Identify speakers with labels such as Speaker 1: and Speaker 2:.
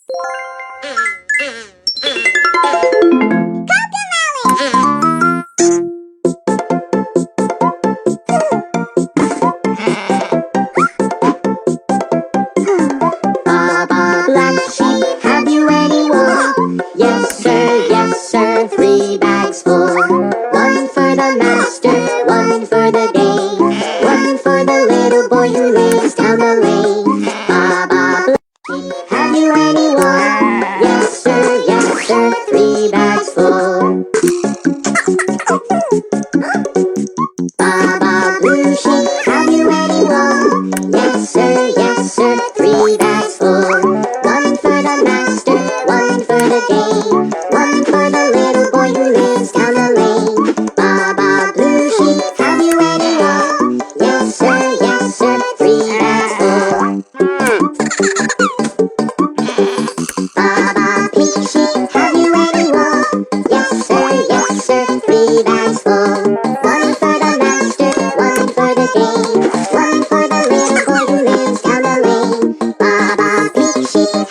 Speaker 1: Baa Baa, black sheep, have you any wool? Yes sir, 3 bags full. One for the master, one for the dame, one for the little boy who lives down the lane. Baa Baa, black sheep, have you any wool? Yes sir, 3 bags full. Baa Baa, blue sheep, have you any wool? Yes sir, 3 bags full. One for the master, one for the dame, one for the little boy who lives down the lane. Baa Baa, blue sheep, have you any wool? Yes sir, 3 bags full. Baa Baa, pink sheep, have you any wool? Yes sir, 3 bags full. One for the master, one for the dame, one for the little boy who lives down the lane. Baa Baa, pink sheep,